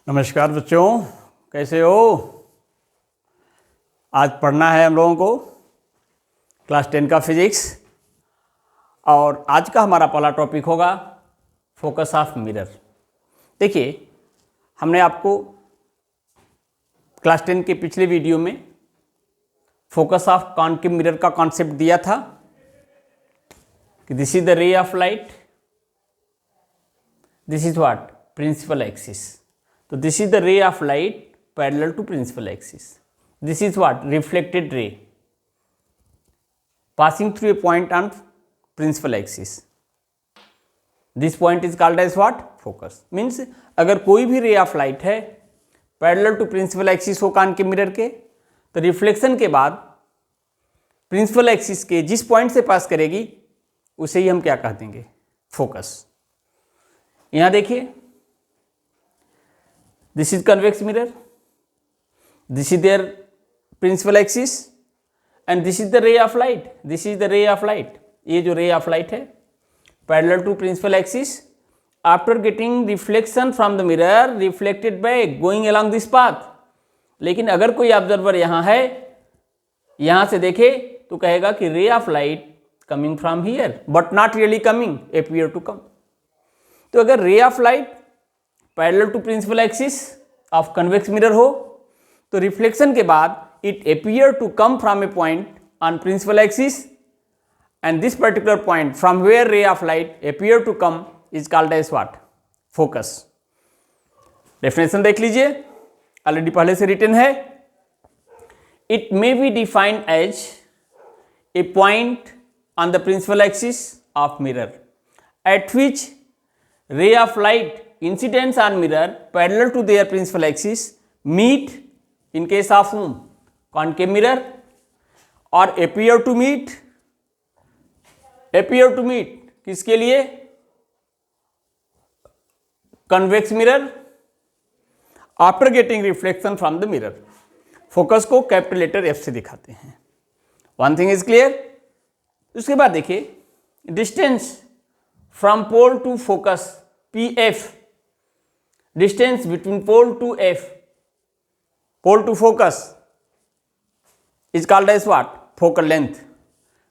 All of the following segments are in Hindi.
नमस्कार बच्चों, कैसे हो। आज पढ़ना है हम लोगों को क्लास 10 का फिजिक्स। और आज का हमारा पहला टॉपिक होगा फोकस ऑफ मिरर। देखिए, हमने आपको क्लास 10 के पिछले वीडियो में फोकस ऑफ कॉन्केव मिरर का कॉन्सेप्ट दिया था कि this is the ray of light, this is what principal axis. So this is the ray of light parallel to principal axis. This is what reflected ray passing through a point on principal axis. This point is called as what? Focus. Means अगर कोई भी ray of light है parallel to principal axis हो कॉन्केव मिरर के, तो रिफ्लेक्शन के बाद प्रिंसिपल एक्सिस के जिस पॉइंट से पास करेगी उसे ही हम क्या कह देंगे? फोकस। यहां देखिए, this is convex mirror, this is their principal axis and this is the ray of light, this is the ray of light। ये जो ray of light है parallel to principal axis, after getting reflection from the mirror reflected back going along this path। लेकिन अगर कोई ऑब्जर्वर यहाँ है, यहाँ से देखे तो कहेगा कि ray of light coming from here but not really coming, appear to come। तो अगर ray of light parallel to principal axis of convex mirror हो तो रिफ्लेक्शन के बाद it appear to come from a point on principal axis and this particular point from where ray of light appear to come is called as what? Focus. Definition देख लीजिए, ऑलरेडी पहले से रिटन है। It may be defined as a point on the principal axis of mirror at which ray of light incidents on mirror parallel to their principal axis meet in case of whom? Concave mirror, or appear to meet किसके लिए? convex mirror after getting reflection from the mirror। Focus को कैपिटल लेटर F से दिखाते हैं। One thing is clear. उसके बाद देखिए, distance from pole to focus PF, distance between pole to focus is called as what? Focal length।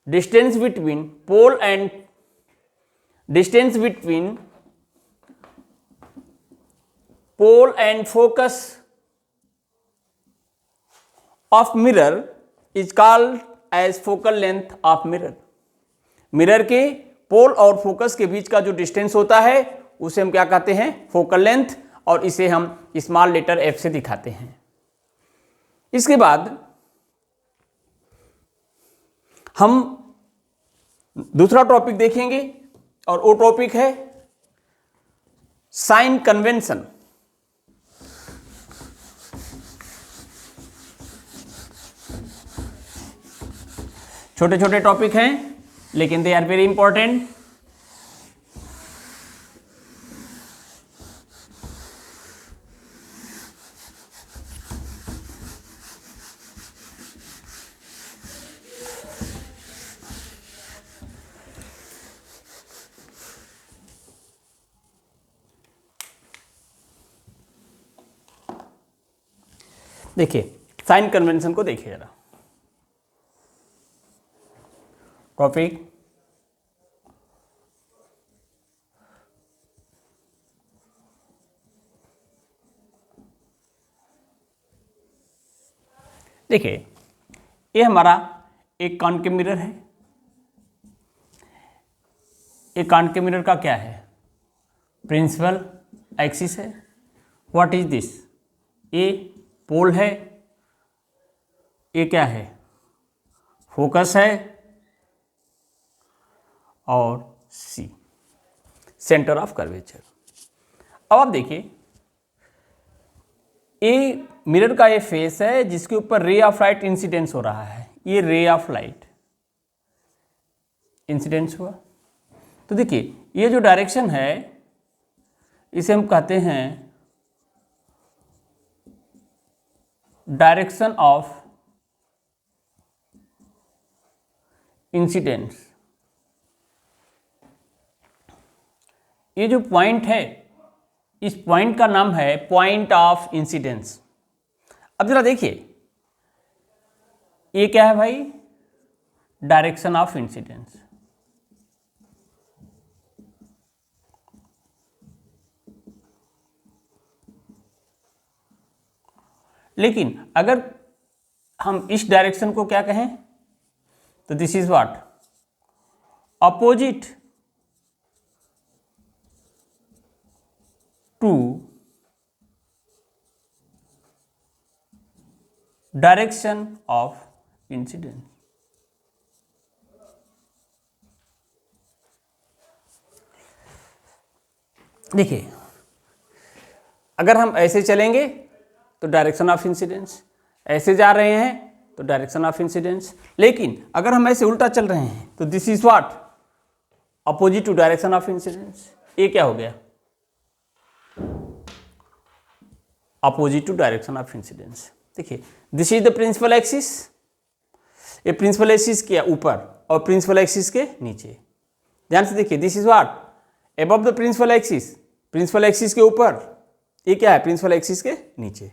distance between pole and focus of mirror is called as focal length of mirror। Mirror के पोल और फोकस के बीच का जो डिस्टेंस होता है उसे हम क्या कहते हैं? फोकल लेंथ, और इसे हम स्मॉल लेटर F से दिखाते हैं। इसके बाद हम दूसरा टॉपिक देखेंगे और वो टॉपिक है साइन कन्वेंशन। छोटे छोटे टॉपिक हैं लेकिन दे आर वेरी इंपॉर्टेंट। देखिए, साइन कन्वेंशन को देखिए जरा। टॉपिक देखिए, ये हमारा एक कॉन्केव मिरर है। एक कॉन्केव मिरर का क्या है? प्रिंसिपल एक्सिस है। What is this? A pole है, ये क्या है? फोकस है, और सी सेंटर ऑफ कर्वेचर। अब आप देखिए, ये मिरर का ये फेस है जिसके ऊपर रे ऑफ लाइट इंसिडेंस हो रहा है। ये रे ऑफ लाइट इंसिडेंस हुआ, तो देखिए ये जो डायरेक्शन है इसे हम कहते हैं डायरेक्शन ऑफ इंसिडेंस। ये जो पॉइंट है इस पॉइंट का नाम है पॉइंट ऑफ इंसिडेंस। अब जरा देखिए, ये क्या है भाई? Direction of incidence. लेकिन अगर हम इस डायरेक्शन को क्या कहें तो this is what? Opposite to direction of incidence. देखिए, अगर हम ऐसे चलेंगे तो डायरेक्शन ऑफ इंसिडेंस, ऐसे जा रहे हैं तो डायरेक्शन ऑफ इंसिडेंस। लेकिन अगर हम ऐसे उल्टा चल रहे हैं तो this is what? Opposite to direction of incidence. ये क्या हो गया? Opposite to direction of incidence. देखिए, this is the principal axis, ये प्रिंसिपल एक्सिस के ऊपर और प्रिंसिपल एक्सिस के नीचे। ध्यान से देखिए, this is what? Above the principal axis, principal axis के ऊपर। ये क्या है? प्रिंसिपल एक्सिस के नीचे।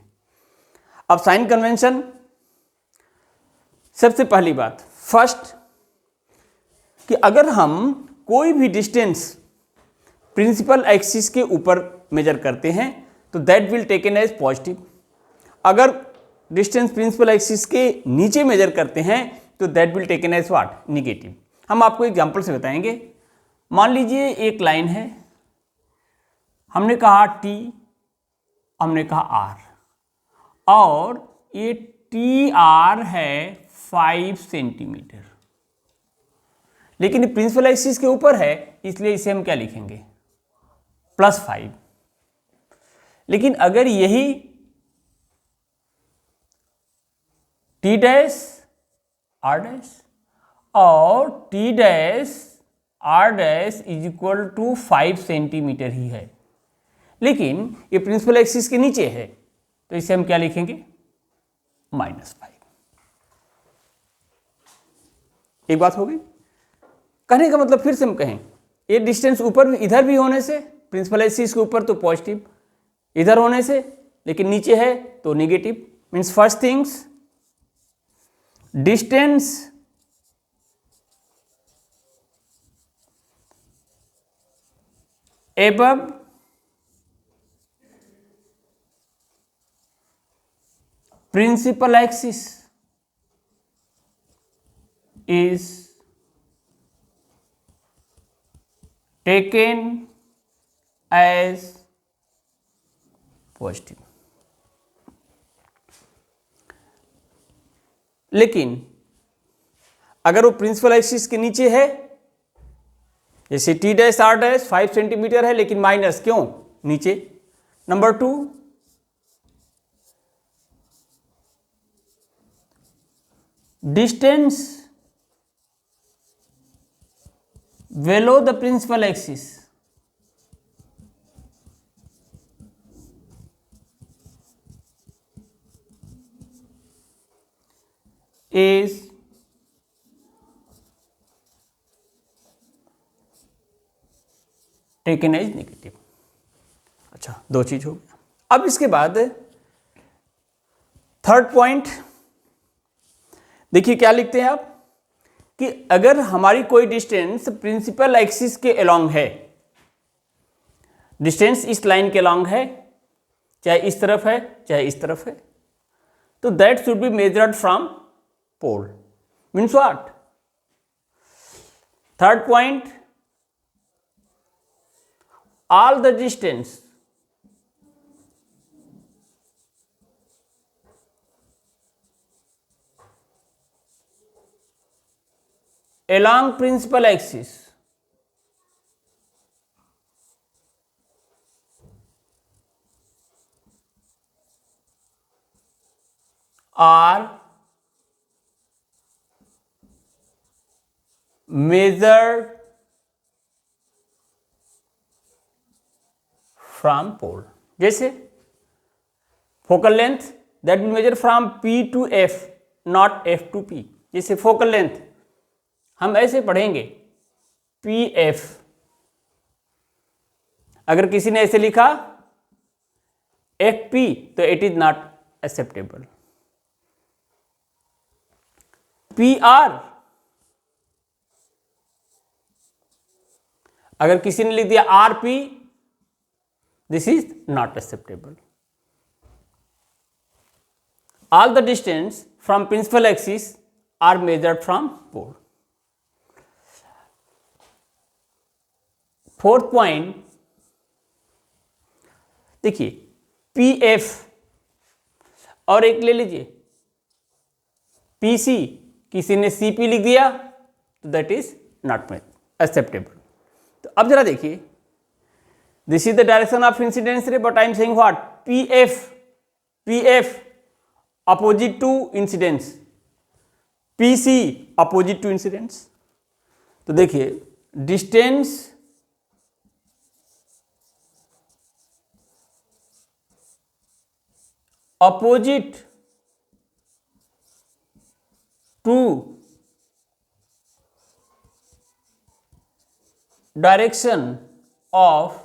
अब साइन कन्वेंशन, सबसे पहली बात फर्स्ट कि अगर हम कोई भी डिस्टेंस प्रिंसिपल एक्सिस के ऊपर मेजर करते हैं तो that will taken as positive. अगर डिस्टेंस प्रिंसिपल एक्सिस के नीचे मेजर करते हैं तो that will taken as what? Negative. हम आपको एग्जांपल से बताएंगे। मान लीजिए एक लाइन है, हमने कहा T, हमने कहा R, और ये TR है 5 सेंटीमीटर, लेकिन प्रिंसिपल एक्सिस के ऊपर है, इसलिए इसे हम क्या लिखेंगे? +5। लेकिन अगर यही T डैश R डैश और T dash R dash is equal to 5 centimetre ही है, लेकिन ये प्रिंसिपल एक्सिस के नीचे है, तो इसे हम क्या लिखेंगे? -5। एक बात हो गई। कहने का मतलब फिर से हम कहें, ये डिस्टेंस ऊपर इधर भी होने से, प्रिंसिपल एक्सिस के ऊपर तो पॉजिटिव, इधर होने से, लेकिन नीचे है तो negative. Means first things, distance above principal axis is taken as positive। लेकिन अगर वो प्रिंसिपल एक्सिस के नीचे है, जैसे T dash R dash 5 centimetre है, लेकिन माइनस क्यों नीचे? Number 2, distance below the principal axis is taken as negative. अच्छा, दो चीज हो गया। अब इसके बाद थर्ड पॉइंट देखिए, क्या लिखते हैं आप कि अगर हमारी कोई डिस्टेंस प्रिंसिपल एक्सिस के अलोंग है, डिस्टेंस इस लाइन के अलोंग है, चाहे इस तरफ है चाहे इस तरफ है, तो that should be measured from pole. Means what? Third point, all the distance along principal axis are measured from pole. जैसे focal length that will measure from P to F, not F to P। जैसे फोकल लेंथ हम ऐसे पढ़ेंगे PF। अगर किसी ने ऐसे लिखा FP, तो it is not acceptable. PR, अगर किसी ने लिख दिया RP, this is not acceptable. All the distance from principal axis are measured from pole. Fourth point देखिए, PF और एक ले लीजिए PC, किसी ने CP लिख दिया तो दैट इज नॉट एक्सेप्टेबल। तो अब जरा देखिए, this is the direction of incidence रे, but I am saying what, PF opposite to incidence, PC opposite to incidence। तो देखिए, distance opposite to direction of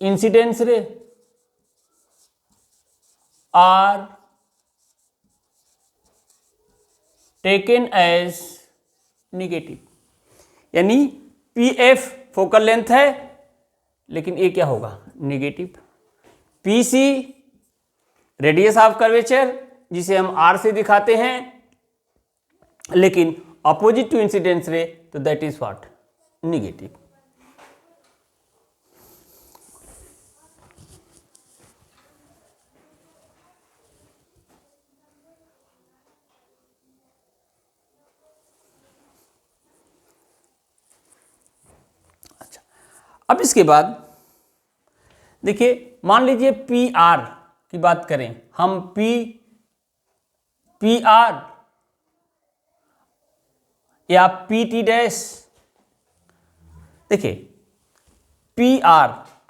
incidence ray are taken as negative। यानी PF फोकल लेंथ है, लेकिन ये क्या होगा, negative. PC radius of curvature, जिसे हम R से दिखाते हैं, लेकिन अपोजिट टू इंसिडेंस रे, तो दैट इज व्हाट, नेगेटिव। अब इसके बाद देखिए, मान लीजिए PR की बात करें हम, PR या PT डैश। देखिए, PR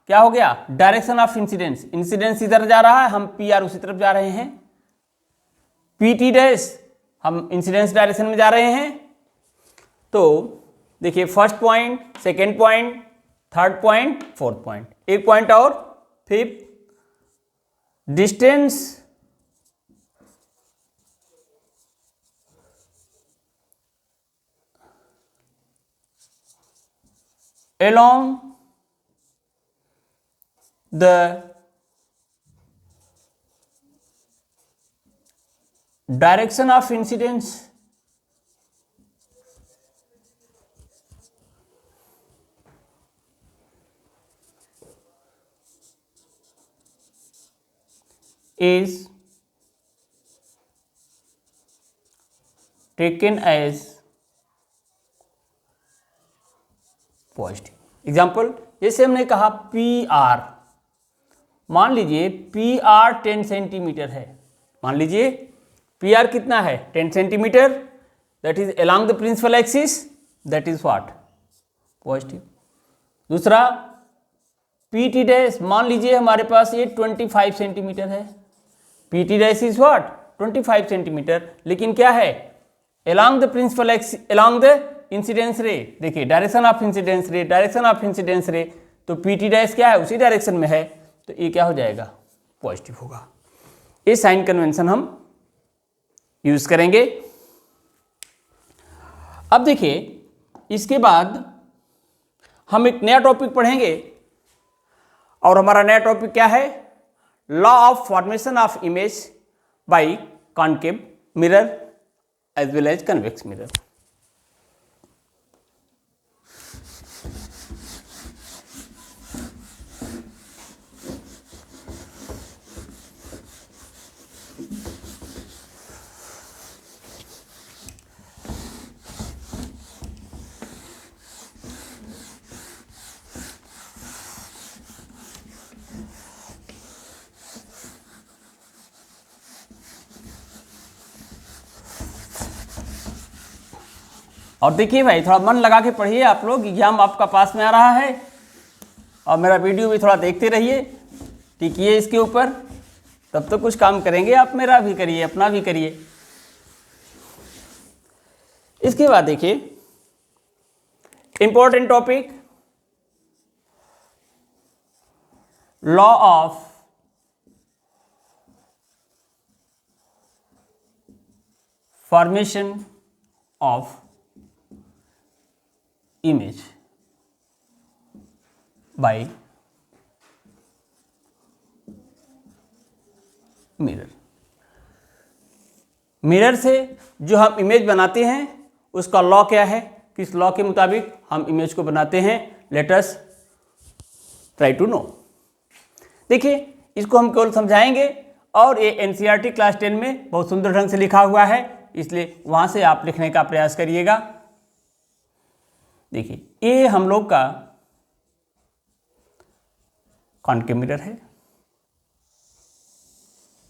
क्या हो गया, डायरेक्शन ऑफ इंसिडेंस, इंसिडेंस इधर जा रहा है, हम PR उसी तरफ जा रहे हैं। PT डैश, हम इंसिडेंस डायरेक्शन में जा रहे हैं। तो देखिए, first point, second point, third point, fourth point, एक पॉइंट और, fifth, distance along the direction of incidence is taken as positive. Example, जैसे हमने कहा PR, मान लीजिए PR 10 सेंटीमीटर है, मान लीजिए PR कितना है, 10 centimetre, that is along the principal axis, that is what, positive. दूसरा PT डैश, मान लीजिए हमारे पास ये 25 सेंटीमीटर है, PT dash is what, 25 centimetre, लेकिन क्या है, along the principal axis, along the incidence ray. देखिए, direction of incidence ray, direction of incidence ray, तो PT डैश क्या है, उसी डायरेक्शन में है, तो ये क्या हो जाएगा, पॉजिटिव होगा। ये साइन कन्वेंशन हम यूज करेंगे। अब देखिए, इसके बाद हम एक नया टॉपिक पढ़ेंगे, और हमारा नया टॉपिक क्या है, law of formation of image by concave mirror as well as convex mirror. और देखिए भाई, थोड़ा मन लगा के पढ़िए, आप लोग, एग्जाम आपका पास में आ रहा है, और मेरा वीडियो भी थोड़ा देखते रहिए, टिकिए इसके ऊपर, तब तो कुछ काम करेंगे आप, मेरा भी करिए, अपना भी करिए। इसके बाद देखिए, important topic, law of formation of image bye mirror. Mirror से जो हम इमेज बनाते हैं उसका लॉ क्या है, किस लॉ के मुताबिक हम इमेज को बनाते हैं, let us try to know. देखिए इसको हम केवल समझाएंगे और ये एनसीईआरटी क्लास 10 में बहुत सुंदर ढंग से लिखा हुआ है, इसलिए वहां से आप लिखने का प्रयास करिएगा। देखिए ये हम लोग का कॉन्केव मिरर है,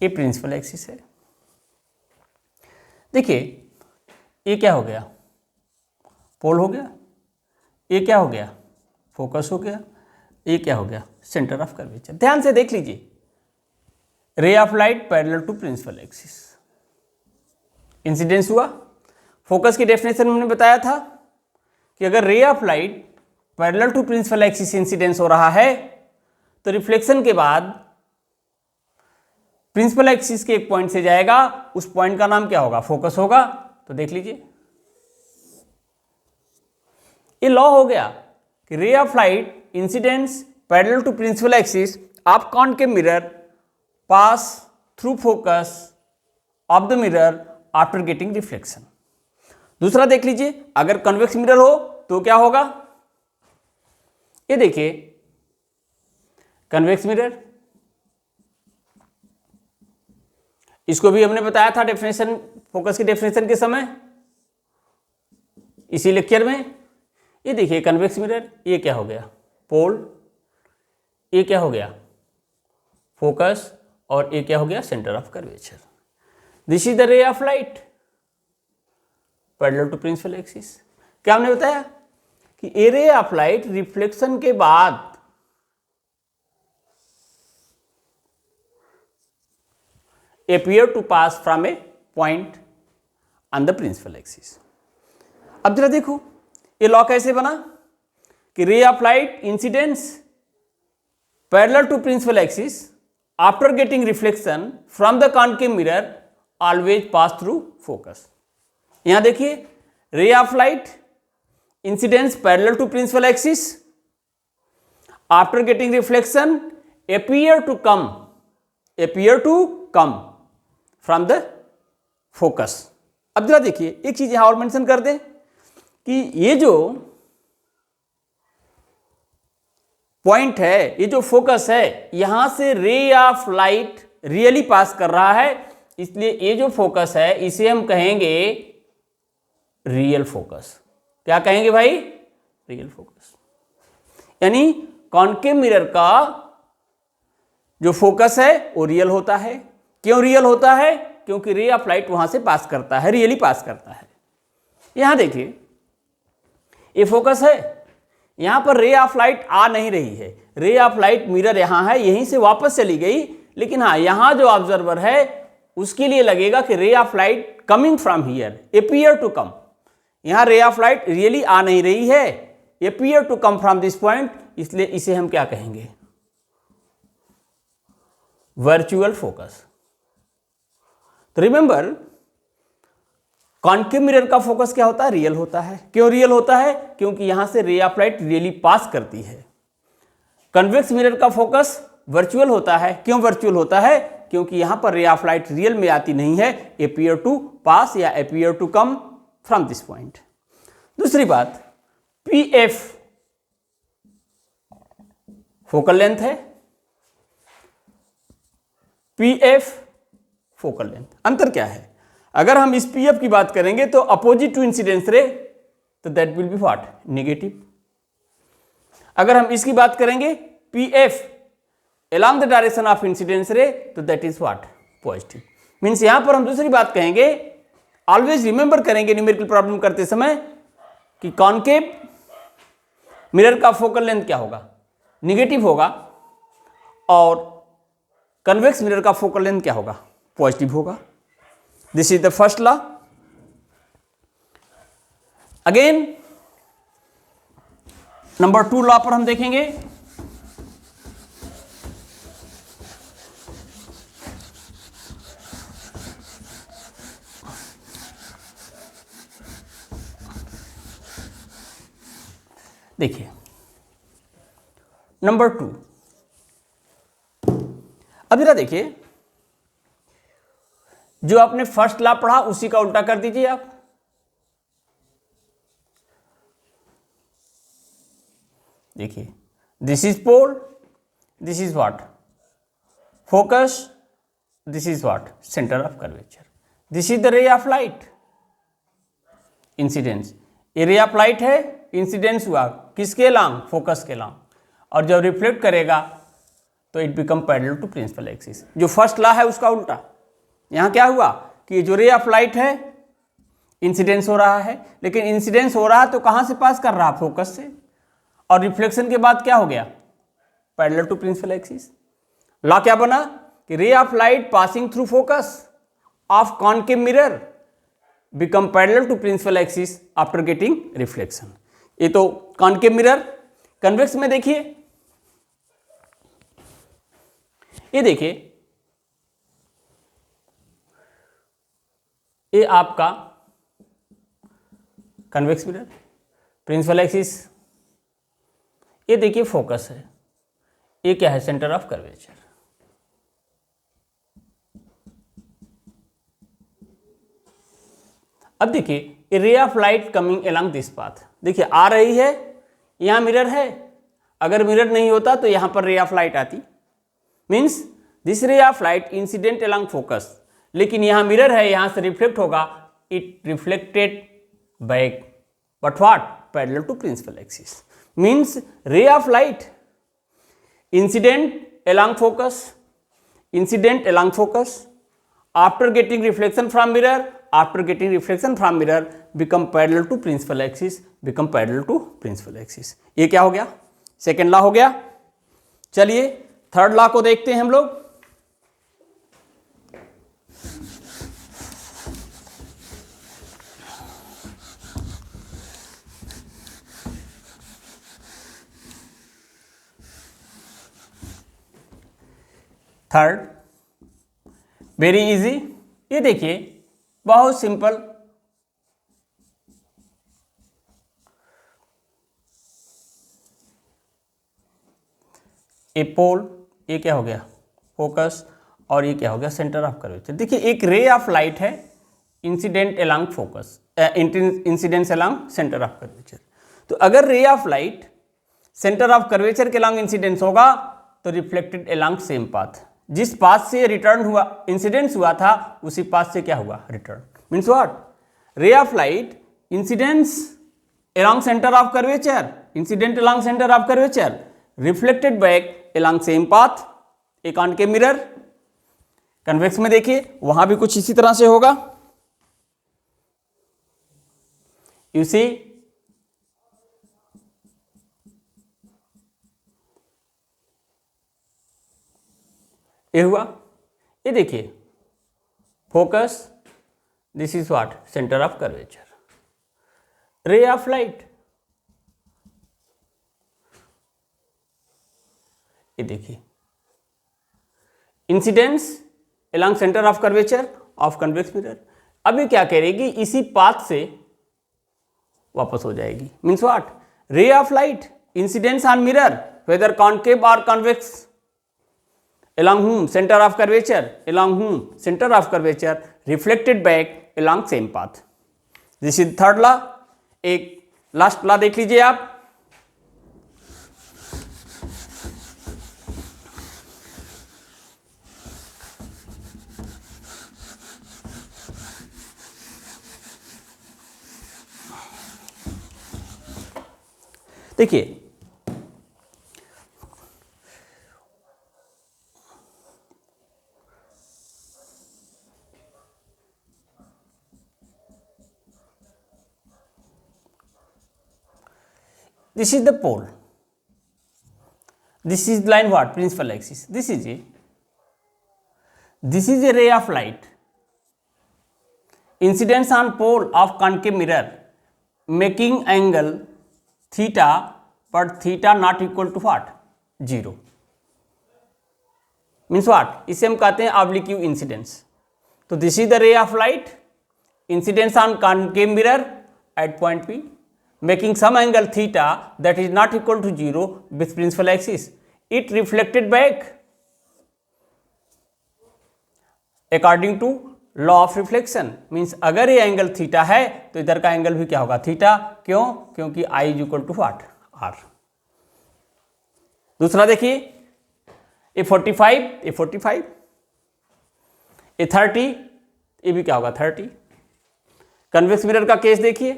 ये प्रिंसिपल एक्सिस है। देखिए ये क्या हो गया, पोल हो गया, ये क्या हो गया, फोकस हो गया, ये क्या हो गया, सेंटर ऑफ कर्वेचर। ध्यान से देख लीजिए, ray of light parallel to principal axis, incidence हुआ। फोकस की डेफिनेशन हमने बताया था कि अगर ray of light parallel to principal axis incidence हो रहा है तो रिफ्लेक्शन के बाद प्रिंसिपल एक्सिस के एक पॉइंट से जाएगा, उस पॉइंट का नाम क्या होगा, फोकस होगा। तो देख लीजिए ये लॉ हो गया कि ray of light incidence parallel to principal axis of concave mirror pass through focus of the mirror after getting reflection. दूसरा देख लीजिए, अगर कन्वेक्स मिरर हो तो क्या होगा, ये देखिए कन्वेक्स मिरर, इसको भी हमने बताया था डेफिनेशन, फोकस की डेफिनेशन के समय इसी लेक्चर में। ये देखिए कन्वेक्स मिरर, ये क्या हो गया, पोल, ये क्या हो गया, फोकस, और ये क्या हो गया, centre of curvature. This is the ray of light parallel to principal axis. क्या हमने बताया कि ए रे ऑफ लाइट रिफ्लेक्शन के बाद appear to pass from a point on the principal axis। अब जरा देखो ये लॉ कैसे बना कि ray of light incidence parallel to principal axis after getting reflection from the concave mirror always pass through focus. यहां देखिए ray of light incidence parallel to principal axis after getting reflection appear to come from the focus. अब जरा देखिए एक चीज यहां और मेंशन कर दें कि ये जो पॉइंट है, ये जो फोकस है, यहां से रे ऑफ लाइट रियली पास कर रहा है, इसलिए ये जो फोकस है इसे हम कहेंगे रियल फोकस। क्या कहेंगे भाई, रियल फोकस। यानी कॉन्केव मिरर का जो फोकस है वो रियल होता है। क्यों रियल होता है, क्योंकि रे ऑफ लाइट वहां से पास करता है, रियली पास करता है। यहां देखिए ये फोकस है, यहां पर रे ऑफ लाइट आ नहीं रही है, रे ऑफ लाइट मिरर यहां है, यहीं से वापस चली गई, लेकिन हाँ यहां जो ऑब्जर्वर है उसके लिए लगेगा कि ray of light coming from here, appear to come. यहां रे ऑफ लाइट रियली आ नहीं रही है, appear to come from this point, इसलिए इसे हम क्या कहेंगे, वर्चुअल फोकस। तो रिमेंबर कॉन्केव मिरर का फोकस क्या होता है, रियल होता है। क्यों रियल होता है, क्योंकि यहां से रे ऑफ लाइट रियली पास करती है। कन्वेक्स मिरर का फोकस वर्चुअल होता है। क्यों वर्चुअल होता है, क्योंकि यहां पर रे ऑफ लाइट रियल में आती नहीं है, एपियर टू पास या appear to come from this point. दूसरी बात, पी एफ फोकल लेंथ है, पी एफ फोकल लेंथ। अंतर क्या है, अगर हम इस पी एफ की बात करेंगे तो अपोजिट टू इंसिडेंस रे, तो that will be what, negative. अगर हम इसकी बात करेंगे P F along the direction of incidence ray, तो that is what, positive. Means यहां पर हम दूसरी बात कहेंगे, ऑलवेज रिमेंबर करेंगे न्यूमेरिकल प्रॉब्लम करते समय कि कॉन्केव मिरर का फोकल लेंथ क्या होगा, निगेटिव होगा, और कन्वेक्स मिरर का फोकल लेंथ क्या होगा, पॉजिटिव होगा। This is the first law. Again number 2 law पर हम देखेंगे, देखिए नंबर 2, अब जरा देखिए जो आपने फर्स्ट लॉ पढ़ा उसी का उल्टा कर दीजिए आप। देखिए this is pole, this is what focus, this is what centre of curvature, this is the ray of light, incidence. ये रे ऑफ लाइट है, इंसिडेंस हुआ किसके लॉन्ग, फोकस के लॉन्ग, और जब रिफ्लेक्ट करेगा तो it become parallel to principal axis. जो फर्स्ट लॉ है उसका उल्टा। यहां क्या हुआ कि जो रे ऑफ लाइट है इंसिडेंस हो रहा है, लेकिन इंसिडेंस हो रहा है तो कहां से पास कर रहा, फोकस से, और रिफ्लेक्शन के बाद क्या हो गया, parallel to principal axis. Law क्या बना कि ray of light passing through focus of concave mirror become parallel to principal axis after getting reflection. ये तो कॉनकेव मिरर। कन्वेक्स में देखिए, ये देखिए ये आपका कन्वेक्स मिरर, प्रिंसिपल एक्सिस, ये देखिए फोकस है, ये क्या है, सेंटर ऑफ कर्वेचर। अब देखिए ray of light coming along this path, देखिए आ रही है, यहां मिरर है, अगर मिरर नहीं होता तो यहां पर रे ऑफ लाइट आती, means this ray of light incident along focus, लेकिन यहां मिरर है, यहां से रिफ्लेक्ट होगा, it reflected back but what parallel to principal axis, means ray of light incident along focus, incident along focus, after getting reflection from mirror, after getting reflection from mirror become parallel to principal axis, become parallel to principal axis। ये क्या हो गया, सेकेंड लॉ हो गया। चलिए थर्ड लॉ को देखते हैं हम लोग। थर्ड वेरी इजी, ये देखिए बहुत सिंपल, ए पोल, ये क्या हो गया फोकस, और ये क्या हो गया सेंटर ऑफ कर्वेचर। देखिए एक रे ऑफ लाइट है incident along focus, incidence along centre of curvature. तो अगर ray of light centre of curvature के अलोंग इंसिडेंस होगा तो रिफ्लेक्टेड अलोंग सेम पाथ, जिस पाथ से रिटर्न हुआ इंसिडेंस हुआ था उसी पाथ से क्या हुआ return, means what ray of light incidence along centre of curvature, incident along centre of curvature, reflected back along same path, एक कॉनकेव मिरर। कन्वेक्स में देखिए वहां भी कुछ इसी तरह से होगा, यू सी ये हुआ, ये देखिए focus, this is what centre of curvature, ray of light, ये देखिए incidence along centre of curvature of convex mirror. अभी क्या करेगी, इसी पाथ से वापस हो जाएगी, means what ray of light incidence on mirror whether concave और convex along whom center of curvature, along whom center of curvature reflected back along same path। this is third law। एक लास्ट लॉ देख लीजिए आप, देखिए this is the pole, this is line what principal axis, this is a ray of light incidence on pole of concave mirror making angle theta but theta not equal to what 0, means what इसे हम कहते हैं oblique incidence। तो this is the ray of light incidence on concave mirror at point P making some angle theta that is not equal to 0 with principal axis. It reflected back according to law of reflection. Means अगर ये एंगल थीटा है तो इधर का एंगल भी क्या होगा? थीटा. क्यों? क्योंकि i is equal to what? R. दूसरा देखिए, ए 45, ए 30, ये भी क्या होगा? 30. कन्वेक्स मिरर का केस देखिए,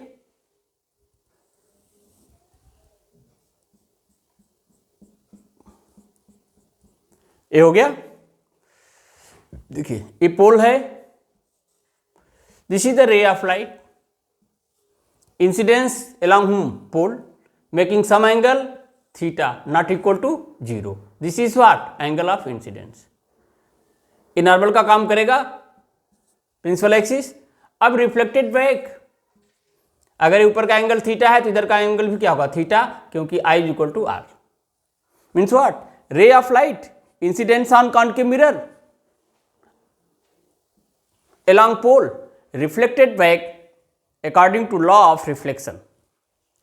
ये हो गया. देखिए ये पोल है, this is the ray of light, incidence along whom? pole, making some angle theta not equal to 0. This is what? angle of incidence. ये नॉर्मल का काम करेगा, प्रिंसिपल एक्सिस. अब रिफ्लेक्टेड बैक, अगर ऊपर का एंगल थीटा है तो इधर का एंगल भी क्या होगा? थीटा, क्योंकि I is equal to R. Means what? Ray of light incidence on concave mirror along pole reflected back according to law of reflection.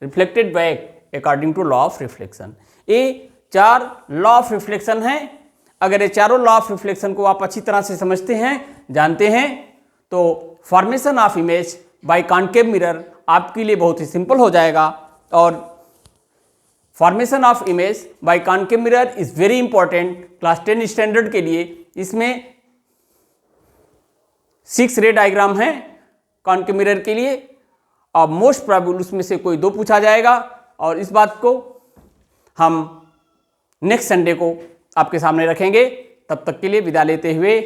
Reflected back according to law of reflection. ये 4 लॉ ऑफ रिफ्लेक्शन हैं. अगर ये चारों लॉ ऑफ रिफ्लेक्शन को आप अच्छी तरह से समझते हैं, जानते हैं, तो formation of image bye concave mirror आपके लिए बहुत ही सिंपल हो जाएगा. और formation of image bye concave mirror is very important class 10 standard के लिए. इसमें 6 रे डायग्राम है कॉन्केव मिरर के लिए, और मोस्ट प्रोबेबल उसमें से कोई 2 पूछा जाएगा. और इस बात को हम नेक्स्ट संडे को आपके सामने रखेंगे. तब तक के लिए विदा लेते हुए